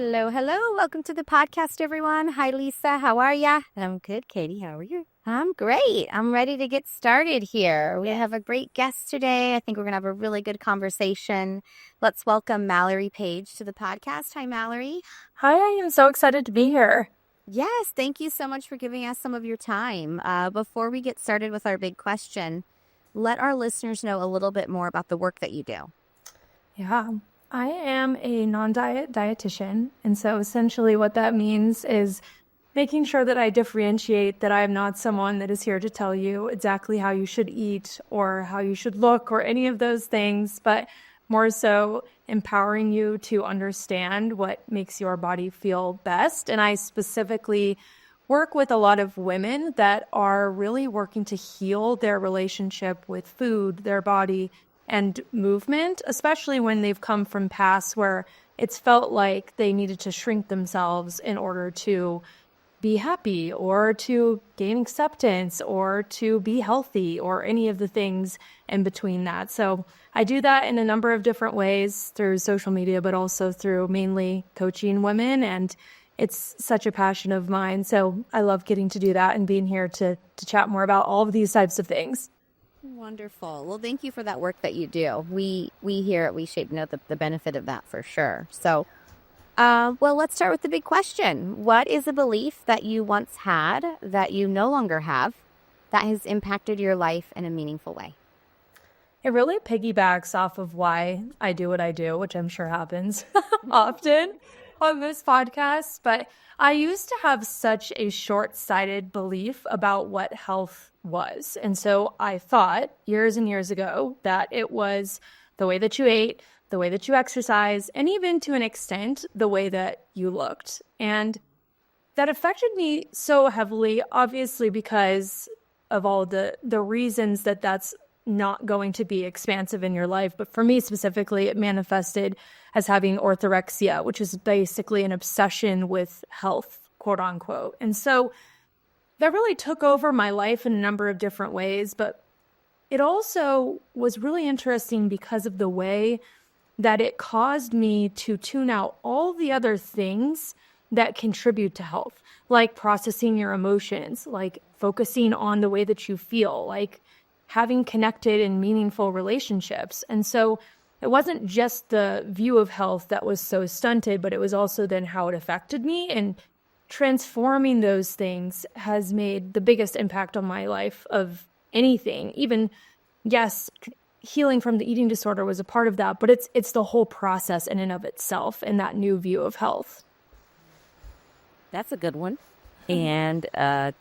Hello, hello. Welcome to the podcast, everyone. Hi, Lisa. How are ya? I'm good, Katie. How are you? I'm great. I'm ready to get started here. We have a great guest today. I think we're going to have a really good conversation. Let's welcome Mallory Page to the podcast. Hi, Mallory. Hi, I am so excited to be here. Yes, thank you so much for giving us some of your time. Before we get started with our big question, let our listeners know a little bit more about the work that you do. Yeah, I am a non-diet dietitian. And so essentially what that means is making sure that I differentiate that I am not someone that is here to tell you exactly how you should eat or how you should look or any of those things, but more so empowering you to understand what makes your body feel best. And I specifically work with a lot of women that are really working to heal their relationship with food, their body, and movement, especially when they've come from pasts where it's felt like they needed to shrink themselves in order to be happy or to gain acceptance or to be healthy or any of the things in between that. So I do that in a number of different ways through social media, but also through mainly coaching women. And it's such a passion of mine. So I love getting to do that and being here to chat more about all of these types of things. Wonderful. Well, thank you for that work that you do. We here at WeShape know the benefit of that for sure. So, well, let's start with the big question. What is a belief that you once had that you no longer have that has impacted your life in a meaningful way? It really piggybacks off of why I do what I do, which I'm sure happens often on this podcast. But I used to have such a short-sighted belief about what health was. And so I thought years and years ago that it was the way that you ate, the way that you exercise, and even to an extent, the way that you looked. And that affected me so heavily, obviously, because of all the reasons that that's not going to be expansive in your life. But for me specifically, it manifested as having orthorexia, which is basically an obsession with health, quote unquote. And so that really took over my life in a number of different ways. But it also was really interesting because of the way that it caused me to tune out all the other things that contribute to health, like processing your emotions, like focusing on the way that you feel, like having connected and meaningful relationships. And so it wasn't just the view of health that was so stunted, but it was also then how it affected me. And transforming those things has made the biggest impact on my life of anything. Even, yes, healing from the eating disorder was a part of that, but it's the whole process in and of itself and that new view of health. That's a good one. And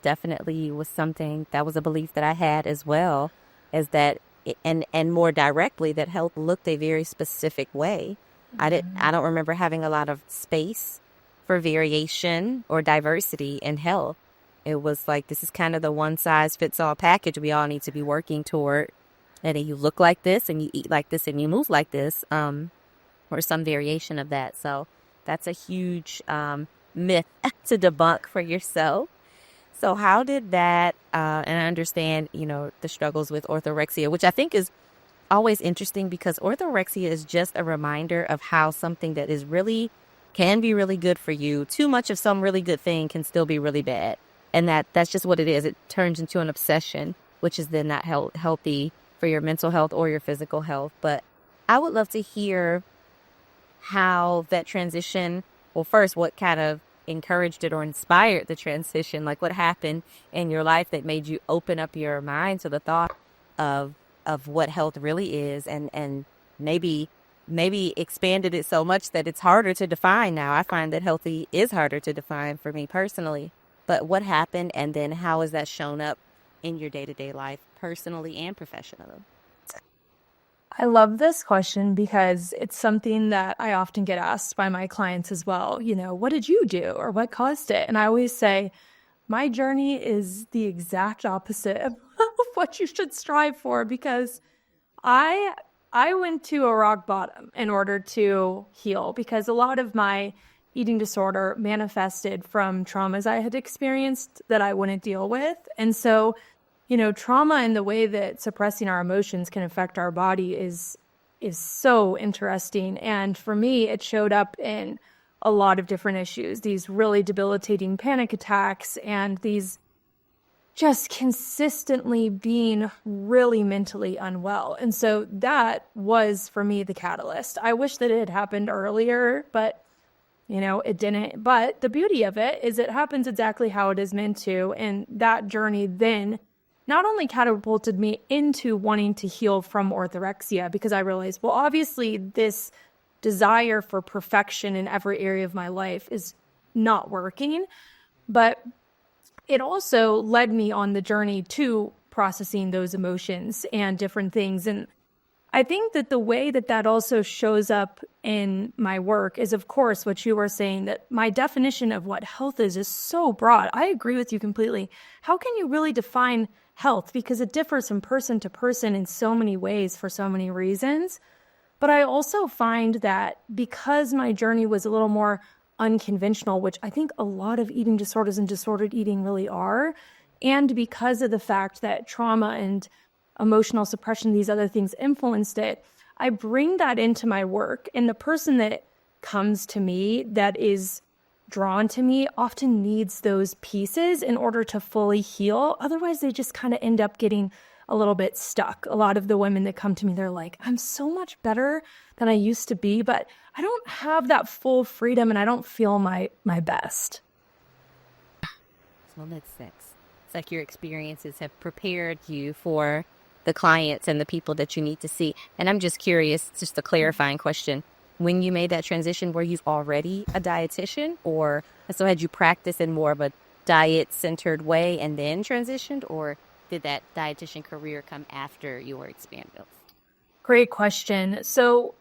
definitely was something that was a belief that I had as well, is that, and more directly, that health looked a very specific way. Mm-hmm. I don't remember having a lot of space for variation or diversity in health. It was like, this is kind of the one size fits all package we all need to be working toward. And you look like this and you eat like this and you move like this, or some variation of that. So that's a huge myth to debunk for yourself. So how did that, and I understand, the struggles with orthorexia, which I think is always interesting because orthorexia is just a reminder of how something that is really, can be really good for you, too much of some really good thing can still be really bad. And that's just what it is. It turns into an obsession, which is then not healthy for your mental health or your physical health. But I would love to hear how that transition, well, first, what kind of encouraged it or inspired the transition, like what happened in your life that made you open up your mind to the thought of what health really is, and maybe expanded it so much that it's harder to define now. I find that healthy is harder to define for me personally. But what happened, and then how has that shown up in your day-to-day life, personally and professionally? I love this question because it's something that I often get asked by my clients as well. What did you do or what caused it? And I always say, my journey is the exact opposite of what you should strive for, because I went to a rock bottom in order to heal, because a lot of my eating disorder manifested from traumas I had experienced that I wouldn't deal with. And so trauma and the way that suppressing our emotions can affect our body is so interesting. And for me, it showed up in a lot of different issues, these really debilitating panic attacks and these just consistently being really mentally unwell. And so that was, for me, the catalyst. I wish that it had happened earlier, but, it didn't. But the beauty of it is it happens exactly how it is meant to. And that journey then not only catapulted me into wanting to heal from orthorexia, because I realized, well, obviously this desire for perfection in every area of my life is not working, but it also led me on the journey to processing those emotions and different things. And I think that the way that that also shows up in my work is, of course, what you were saying, that my definition of what health is so broad. I agree with you completely. How can you really define health? Because it differs from person to person in so many ways for so many reasons. But I also find that because my journey was a little more unconventional, which I think a lot of eating disorders and disordered eating really are, and because of the fact that trauma and emotional suppression, these other things influenced it, I bring that into my work. And the person that comes to me, that is drawn to me, often needs those pieces in order to fully heal. Otherwise, they just kind of end up getting a little bit stuck. A lot of the women that come to me, they're like, I'm so much better than I used to be, but I don't have that full freedom and I don't feel my best. Well, that's six. It's like your experiences have prepared you for the clients and the people that you need to see. And I'm just curious, just a clarifying question. When you made that transition, were you already a dietitian, or so had you practiced in more of a diet-centered way and then transitioned, or did that dietitian career come after your expanded? Great question. So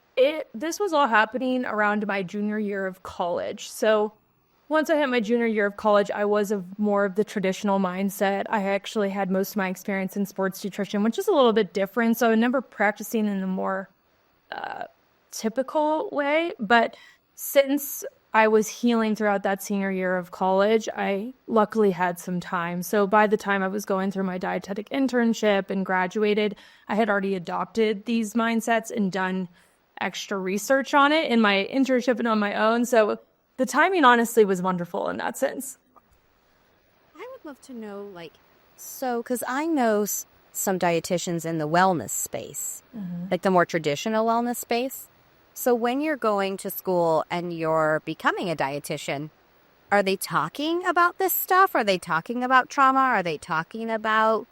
this was all happening around my junior year of college. So once I hit my junior year of college, I was of more of the traditional mindset. I actually had most of my experience in sports nutrition, which is a little bit different. So I never practicing in a more typical way. But since I was healing throughout that senior year of college, I luckily had some time. So by the time I was going through my dietetic internship and graduated, I had already adopted these mindsets and done extra research on it in my internship and on my own. So the timing honestly was wonderful in that sense. I would love to know, because I know some dietitians in the wellness space, like the more traditional wellness space. So when you're going to school and you're becoming a dietitian, are they talking about this stuff? Are they talking about trauma? Are they talking about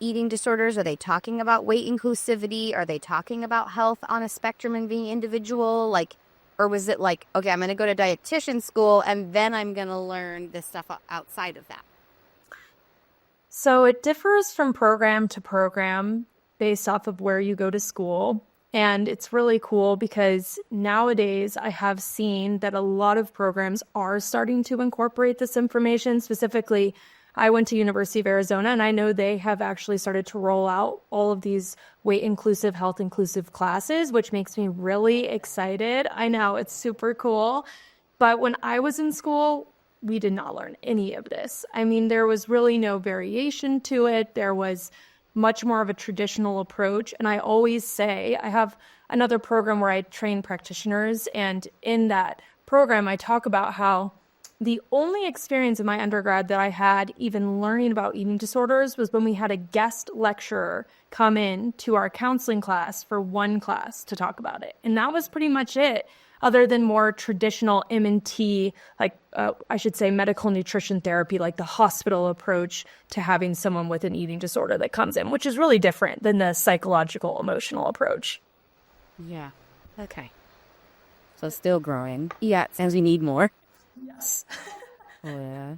eating disorders? Are they talking about weight inclusivity? Are they talking about health on a spectrum and being individual? Or was it like, okay, I'm going to go to dietitian school and then I'm going to learn this stuff outside of that? So it differs from program to program based off of where you go to school. And it's really cool because nowadays I have seen that a lot of programs are starting to incorporate this information. Specifically, I went to University of Arizona, and I know they have actually started to roll out all of these weight inclusive, health inclusive classes, which makes me really excited. I know, it's super cool. But when I was in school, we did not learn any of this. I mean, there was really no variation to it. There was much more of a traditional approach. And I always say, I have another program where I train practitioners. And in that program, I talk about how the only experience in my undergrad that I had even learning about eating disorders was when we had a guest lecturer come in to our counseling class for one class to talk about it. And that was pretty much it, other than more traditional M&T, I should say medical nutrition therapy, like the hospital approach to having someone with an eating disorder that comes in, which is really different than the psychological, emotional approach. Yeah. Okay. So still growing. Yeah, it sounds we need more. Yes. Yeah.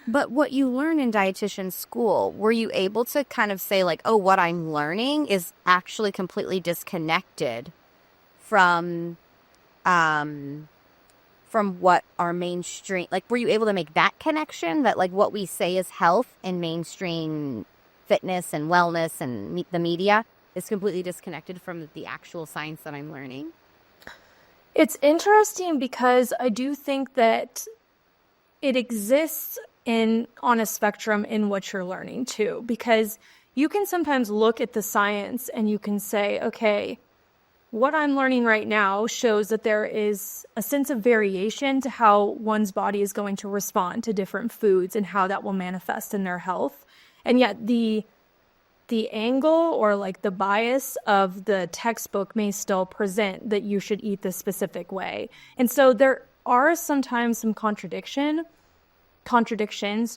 But what you learn in dietitian school, were you able to kind of say what I'm learning is actually completely disconnected from what our mainstream, were you able to make that connection that what we say is health and mainstream fitness and wellness and the media is completely disconnected from the actual science that I'm learning? It's interesting because I do think that it exists on a spectrum in what you're learning too, because you can sometimes look at the science and you can say, okay, what I'm learning right now shows that there is a sense of variation to how one's body is going to respond to different foods and how that will manifest in their health. And yet the angle or like the bias of the textbook may still present that you should eat this specific way. And so there are sometimes some contradictions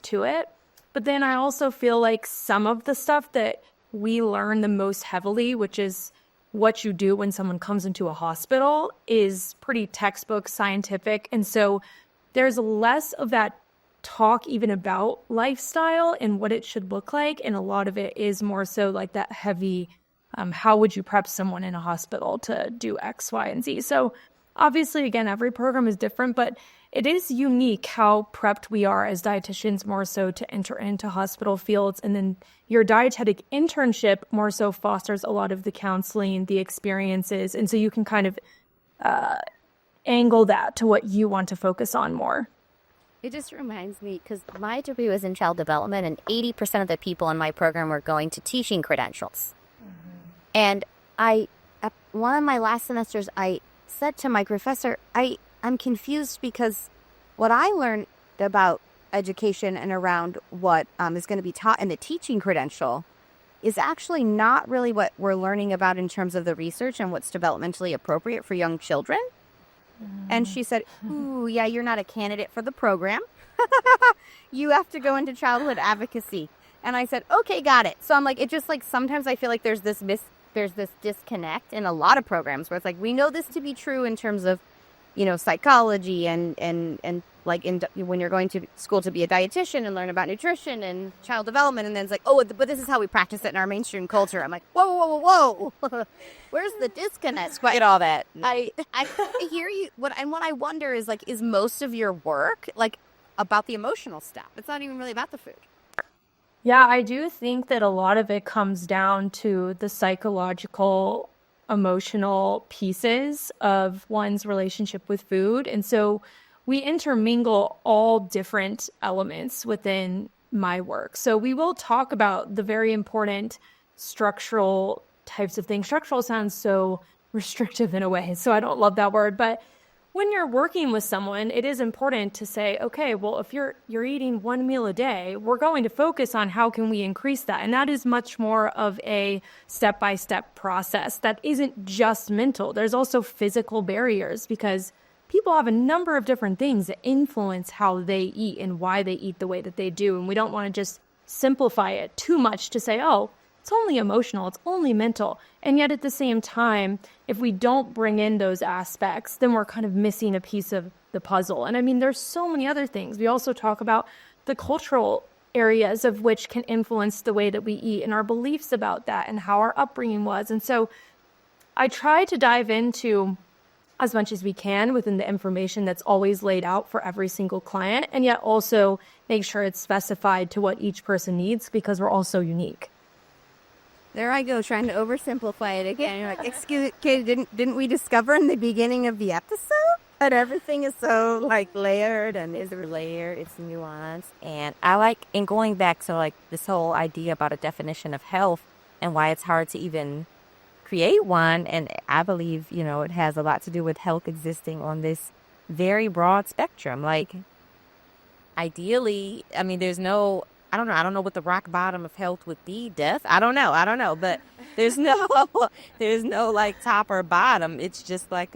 to it. But then I also feel like some of the stuff that we learn the most heavily, which is what you do when someone comes into a hospital, is pretty textbook scientific. And so there's less of that talk even about lifestyle and what it should look like. And a lot of it is more so like that heavy, how would you prep someone in a hospital to do X, Y, and Z? So obviously, again, every program is different, but it is unique how prepped we are as dietitians more so to enter into hospital fields. And then your dietetic internship more so fosters a lot of the counseling, the experiences. And so you can kind of angle that to what you want to focus on more. It just reminds me, because my degree was in child development, and 80% of the people in my program were going to teaching credentials. And at one of my last semesters, I said to my professor, I'm confused because what I learned about education and around what is going to be taught in the teaching credential is actually not really what we're learning about in terms of the research and what's developmentally appropriate for young children. And she said, ooh, yeah, you're not a candidate for the program. You have to go into childhood advocacy. And I said, okay, got it. So I'm like, it just like, sometimes I feel like there's this disconnect in a lot of programs where it's like, we know this to be true in terms of, psychology and like when you're going to school to be a dietitian and learn about nutrition and child development. And then it's like, oh, but this is how we practice it in our mainstream culture. I'm like, whoa. Where's the disconnect? Quite all that. I hear you. What I wonder is like, is most of your work like about the emotional stuff? It's not even really about the food. Yeah, I do think that a lot of it comes down to the psychological, emotional pieces of one's relationship with food. And so we intermingle all different elements within my work. So we will talk about the very important structural types of things. Structural sounds so restrictive in a way, so I don't love that word. But when you're working with someone, it is important to say, okay, well, if you're eating one meal a day, we're going to focus on how can we increase that. And that is much more of a step-by-step process that isn't just mental. There's also physical barriers because people have a number of different things that influence how they eat and why they eat the way that they do. And we don't want to just simplify it too much to say, oh, it's only emotional, it's only mental. And yet at the same time, if we don't bring in those aspects, then we're kind of missing a piece of the puzzle. And I mean, there's so many other things. We also talk about the cultural areas of which can influence the way that we eat and our beliefs about that and how our upbringing was. And so I try to dive into as much as we can within the information that's always laid out for every single client, and yet also make sure it's specified to what each person needs because we're all so unique. There I go, trying to oversimplify it again. You're like, excuse me, didn't we discover in the beginning of the episode that everything is so like layered and It's layered, it's nuanced. And I like, in going back to like this whole idea about a definition of health and why it's hard to even create one. And I believe, it has a lot to do with health existing on this very broad spectrum. Like, ideally, I mean, there's no, I don't know what the rock bottom of health would be. Death? I don't know. But there's no like top or bottom. It's just like,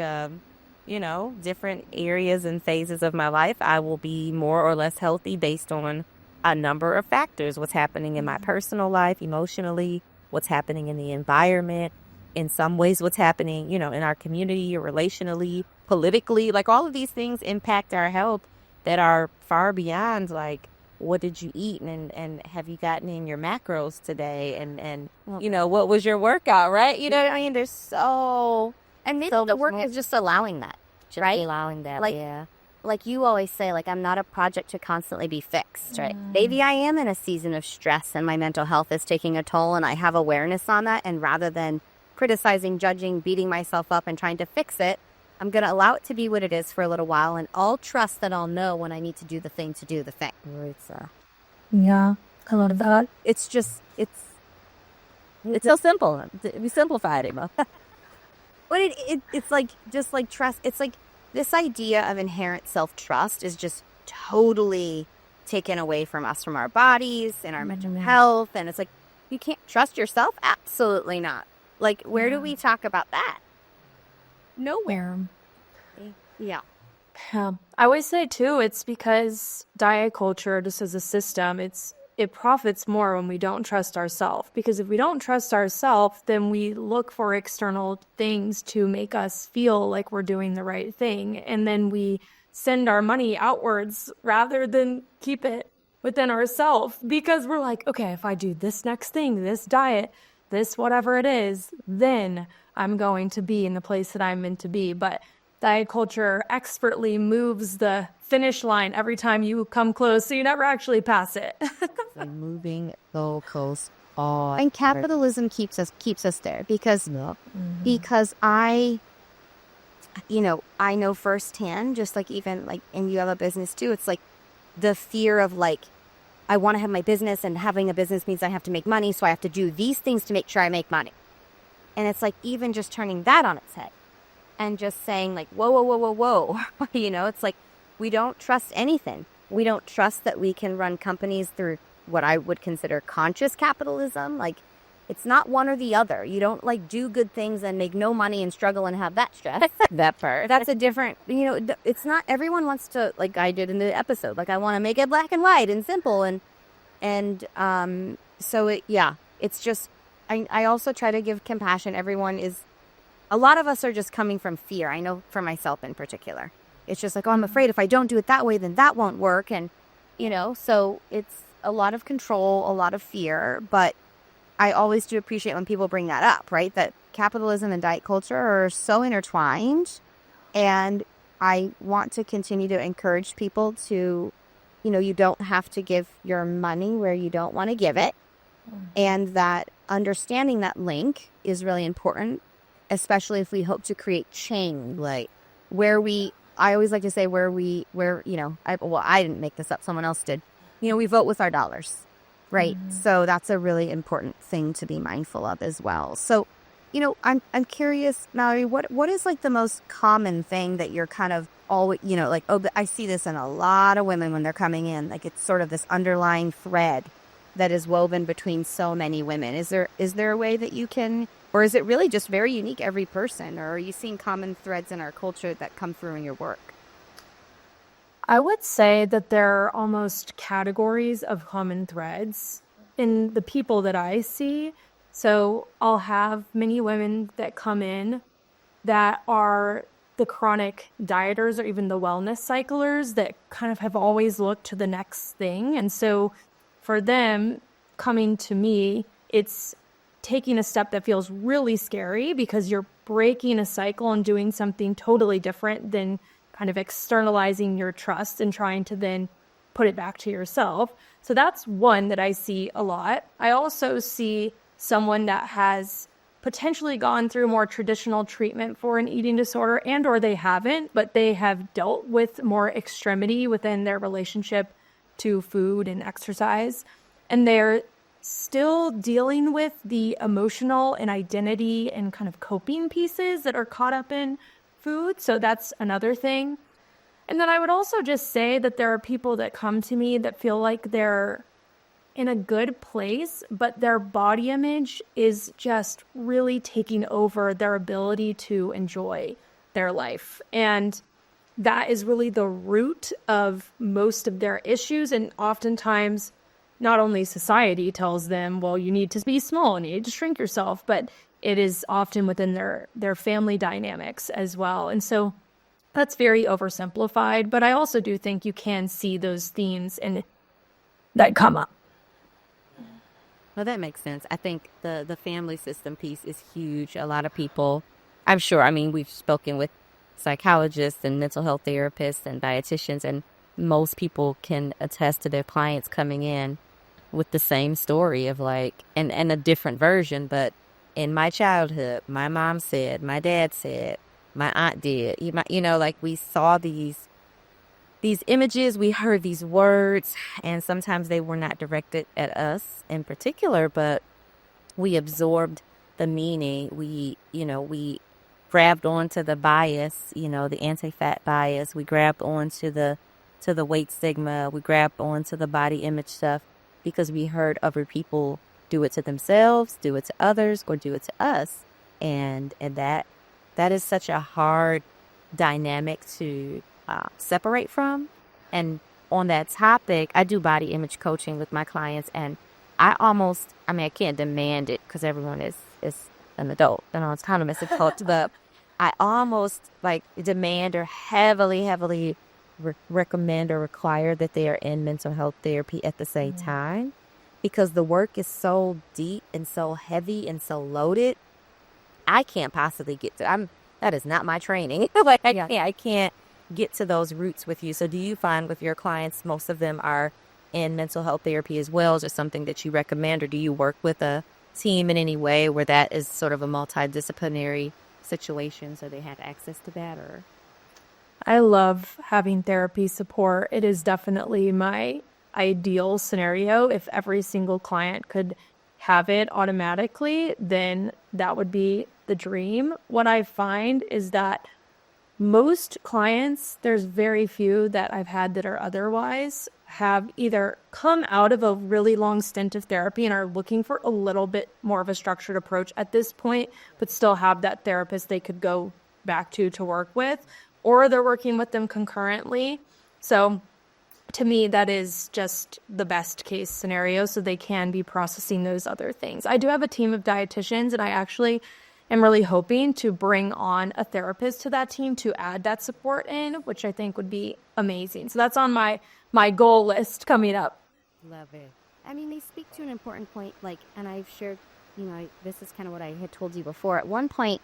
different areas and phases of my life. I will be more or less healthy based on a number of factors. What's happening in my personal life, emotionally, what's happening in the environment, in some ways what's happening, in our community or relationally, politically. Like all of these things impact our health that are far beyond like, what did you eat and have you gotten in your macros today and what was your workout, right? There's so, and maybe the work is just allowing that, right? Allowing that, like, yeah. Like you always say, like, I'm not a project to constantly be fixed, right? Maybe I am in a season of stress and my mental health is taking a toll and I have awareness on that. And rather than criticizing, judging, beating myself up and trying to fix it, I'm going to allow it to be what it is for a little while, and I'll trust that I'll know when I need to do the thing to do the thing. Yeah, I love that. It's just, It's so simple. We simplified it, But it's like, just like trust. It's like this idea of inherent self-trust is just totally taken away from us, from our bodies and our mental health. And it's like, you can't trust yourself? Absolutely not. Like, where do we talk about that? Nowhere. Yeah. Yeah. I always say too, it's because diet culture, just as a system, it profits more when we don't trust ourselves. Because if we don't trust ourselves, then we look for external things to make us feel like we're doing the right thing. And then we send our money outwards rather than keep it within ourselves, because we're like, okay, if I do this next thing, this diet, this whatever it is, then I'm going to be in the place that I'm meant to be. But diet culture expertly moves the finish line every time you come close, so you never actually pass it. Moving so close. Oh, And capitalism keeps us there because I know firsthand, just like, even like, and you have a business too, it's like the fear of like, I want to have my business, and having a business means I have to make money, so I have to do these things to make sure I make money. And it's like, even just turning that on its head and just saying like, whoa, whoa, whoa, whoa, whoa. It's like, we don't trust anything. We don't trust that we can run companies through what I would consider conscious capitalism. Like, it's not one or the other. You don't like do good things and make no money and struggle and have that stress. that part. That's a different, it's not, everyone wants to, like I did in the episode, like, I want to make it black and white and simple. It's just, I also try to give compassion. A lot of us are just coming from fear. I know for myself in particular, it's just like, oh, I'm afraid if I don't do it that way, then that won't work. And, so it's a lot of control, a lot of fear, but I always do appreciate when people bring that up, right? That capitalism and diet culture are so intertwined. And I want to continue to encourage people to, you don't have to give your money where you don't want to give it. And that understanding that link is really important, especially if we hope to create change. Like, I always like to say I didn't make this up, someone else did. We vote with our dollars. Right. So that's a really important thing to be mindful of as well. So, I'm curious, Mallory, what is like the most common thing that you're kind of always, like, oh, I see this in a lot of women when they're coming in, like, it's sort of this underlying thread that is woven between so many women. Is there a way that you can, or is it really just very unique every person, or are you seeing common threads in our culture that come through in your work? I would say that there are almost categories of common threads in the people that I see. So I'll have many women that come in that are the chronic dieters or even the wellness cyclers that kind of have always looked to the next thing. And so for them coming to me, it's taking a step that feels really scary because you're breaking a cycle and doing something totally different than kind of externalizing your trust and trying to then put it back to yourself. So that's one that I see a lot. I also see someone that has potentially gone through more traditional treatment for an eating disorder, and or they haven't, but they have dealt with more extremity within their relationship to food and exercise. And they're still dealing with the emotional and identity and kind of coping pieces that are caught up in food. So that's another thing. And then I would also just say that there are people that come to me that feel like they're in a good place, but their body image is just really taking over their ability to enjoy their life. And that is really the root of most of their issues. And oftentimes, not only society tells them, well, you need to be small and you need to shrink yourself, but it is often within their family dynamics as well. And so that's very oversimplified, but I also do think you can see those themes and that come up. Well, that makes sense. I think the family system piece is huge. A lot of people, I'm sure, we've spoken with psychologists and mental health therapists and dietitians, and most people can attest to their clients coming in with the same story of like, and a different version, but in my childhood, my mom said, my dad said, my aunt did, like we saw these images, we heard these words, and sometimes they were not directed at us in particular, but we absorbed the meaning. We grabbed onto the bias, the anti-fat bias. We grabbed onto the weight stigma. We grabbed onto the body image stuff because we heard other people do it to themselves, do it to others, or do it to us. And that is such a hard dynamic to separate from. And on that topic, I do body image coaching with my clients, and I can't demand it because everyone is an adult and it's kind of misconstrued, but I almost demand or heavily recommend or require that they are in mental health therapy at the same time, because the work is so deep and so heavy and so loaded. I can't possibly get to. That is not my training. I can't get to those roots with you. So do you find with your clients, most of them are in mental health therapy as well? Is it something that you recommend, or do you work with a team in any way where that is sort of a multidisciplinary situation so they have access to that? Or I love having therapy support. It is definitely my ideal scenario. If every single client could have it automatically, then that would be the dream. What I find is that most clients, there's very few that I've had that are otherwise, have either come out of a really long stint of therapy and are looking for a little bit more of a structured approach at this point, but still have that therapist they could go back to work with, or they're working with them concurrently. So to me, that is just the best case scenario, so they can be processing those other things. I do have a team of dietitians, and I actually am really hoping to bring on a therapist to that team to add that support in, which I think would be amazing. So that's on my goal list coming up. Love it. I mean, they speak to an important point, and I've shared, this is kind of what I had told you before. At one point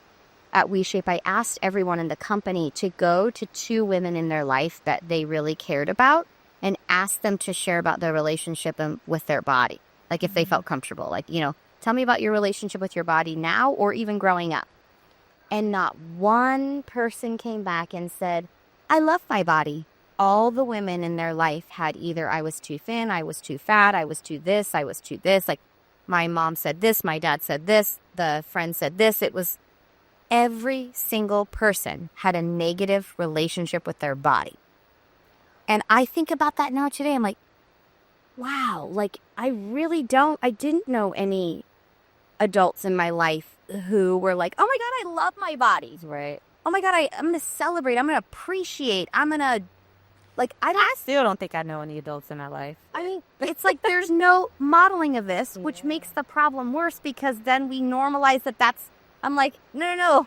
at WeShape, I asked everyone in the company to go to 2 women in their life that they really cared about and ask them to share about their relationship with their body. If they felt comfortable, tell me about your relationship with your body now or even growing up. And not one person came back and said, I love my body. All the women in their life had either I was too thin, I was too fat, I was too this, I was too this. My mom said this, my dad said this, the friend said this. It was every single person had a negative relationship with their body. And I think about that now today. I'm like, wow, I didn't know any adults in my life who were like, oh my God, I love my body. right. Oh my God, I'm going to celebrate. I'm going to appreciate. I'm going to, I still don't think I know any adults in my life. I mean, it's there's no modeling of this, which makes the problem worse, because then we normalize that's, I'm like, no.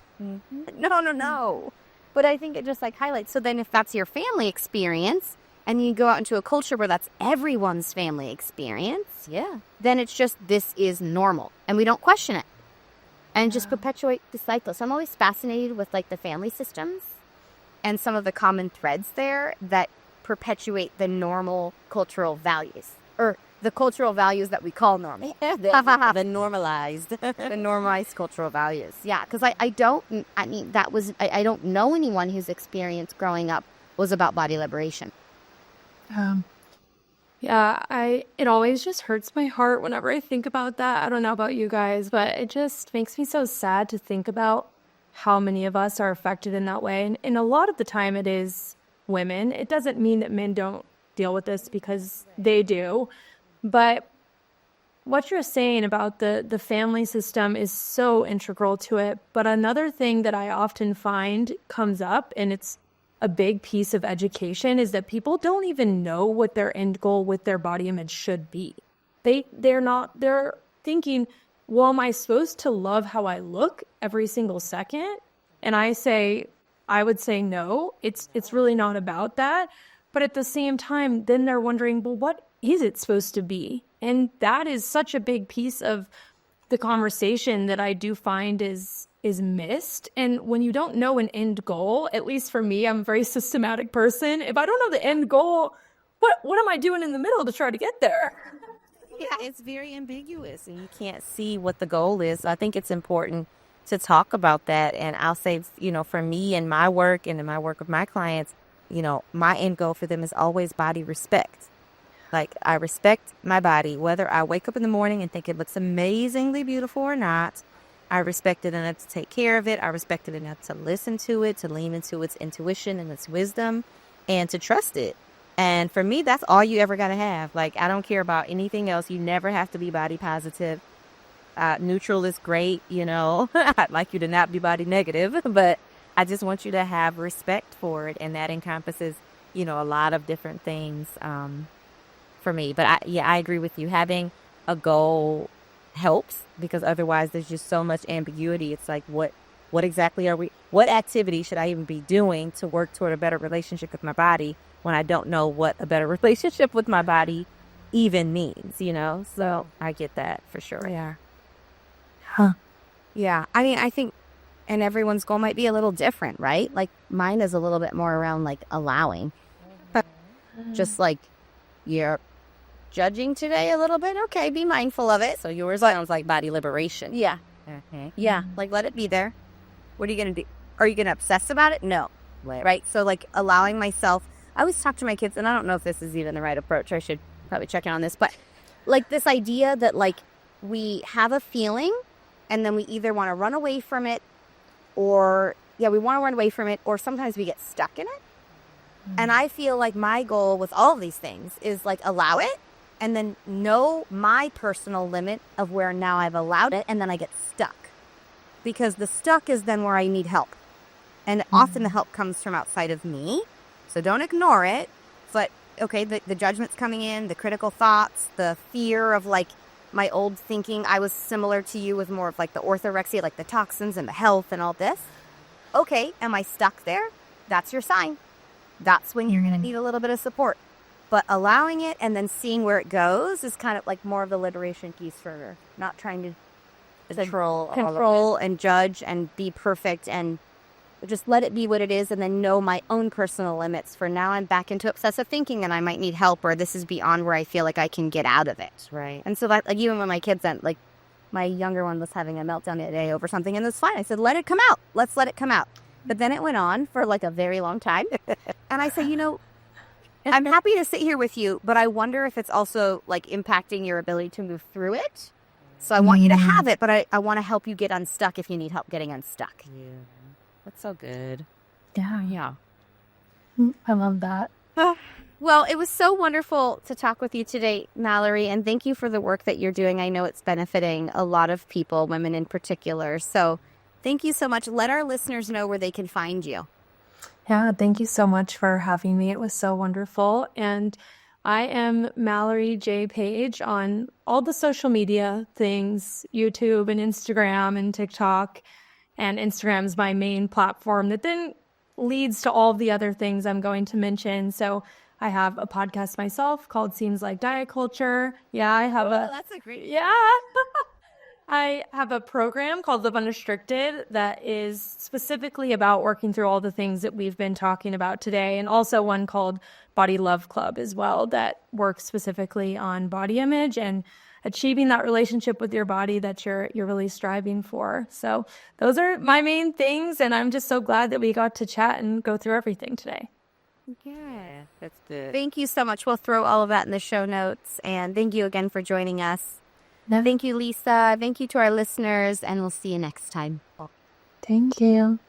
But I think it just highlights. So then if that's your family experience, and you go out into a culture where that's everyone's family experience, then it's just, this is normal. And we don't question it. And just perpetuate the cycle. So I'm always fascinated with the family systems and some of the common threads there that perpetuate the normal cultural values. Or the cultural values that we call normal. The normalized. The normalized cultural values. Yeah, because I don't know anyone whose experience growing up was about body liberation. It always just hurts my heart whenever I think about that. I don't know about you guys, but it just makes me so sad to think about how many of us are affected in that way. And a lot of the time it is women. It doesn't mean that men don't deal with this, because they do. But what you're saying about the family system is so integral to it. But another thing that I often find comes up, and it's a big piece of education, is that people don't even know what their end goal with their body image should be. They're thinking, well, am I supposed to love how I look every single second? And I would say no, it's really not about that. But at the same time, then they're wondering, well, what is it supposed to be? And that is such a big piece of the conversation that I do find is missed. And when you don't know an end goal, at least for me, I'm a very systematic person. If I don't know the end goal, what am I doing in the middle to try to get there? Yeah, it's very ambiguous, and you can't see what the goal is. So I think it's important to talk about that. And I'll say, for me and my work and in my work with my clients, my end goal for them is always body respect. I respect my body, whether I wake up in the morning and think it looks amazingly beautiful or not. I respect it enough to take care of it. I respect it enough to listen to it, to lean into its intuition and its wisdom, and to trust it. And for me, that's all you ever got to have. Like, I don't care about anything else. You never have to be body positive. Neutral is great, you know. I'd like you to not be body negative, but I just want you to have respect for it. And that encompasses, you know, a lot of different things for me. But I agree with you. Having a goal helps, because otherwise there's just so much ambiguity. It's like, what exactly what activity should I even be doing to work toward a better relationship with my body when I don't know what a better relationship with my body even means, you know? So I get that for sure. Yeah. Huh. Yeah. I mean, I think, and everyone's goal might be a little different, right? Like mine is a little bit more around like allowing. Just like you're judging today a little bit. Okay, be mindful of it. So yours sounds like body liberation. Yeah. Okay. Yeah. Like let it be there. What are you going to do? Are you going to obsess about it? No. Right. So like allowing myself, I always talk to my kids, and I don't know if this is even the right approach. I should probably check in on this, but like this idea that like we have a feeling and then we either want to run away from it or we want to run away from it, or sometimes we get stuck in it. And I feel like my goal with all of these things is like allow it and then know my personal limit of where now I've allowed it, and then I get stuck. Because the stuck is then where I need help. And often the help comes from outside of me. So don't ignore it. But, okay, the judgment's coming in, the critical thoughts, the fear of like my old thinking. I was similar to you with more of like the orthorexia, like the toxins and the health and all this. Okay, am I stuck there? That's your sign. That's when you're going to need a little bit of support. But allowing it and then seeing where it goes is kind of like more of the liberation piece for not trying to control and judge and be perfect, and just let it be what it is, and then know my own personal limits. For now, I'm back into obsessive thinking and I might need help, or this is beyond where I feel like I can get out of it. Right. And so that, like, even when my kids then, like my younger one was having a meltdown the other day over something, and it's fine. I said, let it come out. Let's let it come out. But then it went on for like a very long time. And I said, you know, I'm happy to sit here with you, but I wonder if it's also like impacting your ability to move through it. So I want you to have it, but I want to help you get unstuck if you need help getting unstuck. Yeah. That's so good. Yeah. Yeah. I love that. Well, it was so wonderful to talk with you today, Mallory, and thank you for the work that you're doing. I know it's benefiting a lot of people, women in particular. So thank you so much. Let our listeners know where they can find you. Yeah, thank you so much for having me. It was so wonderful. And I am Mallory J. Page on all the social media things, YouTube and Instagram and TikTok. And Instagram's my main platform that then leads to all the other things I'm going to mention. So I have a podcast myself called Seems Like Diet Culture. Yeah, I have that's a great... Yeah. I have a program called Unrestricted that is specifically about working through all the things that we've been talking about today, and also one called Body Love Club as well that works specifically on body image and achieving that relationship with your body that you're really striving for. So those are my main things, and I'm just so glad that we got to chat and go through everything today. Yeah, that's good. Thank you so much. We'll throw all of that in the show notes, and thank you again for joining us. Thank you, Lisa. Thank you to our listeners, and we'll see you next time. Thank you.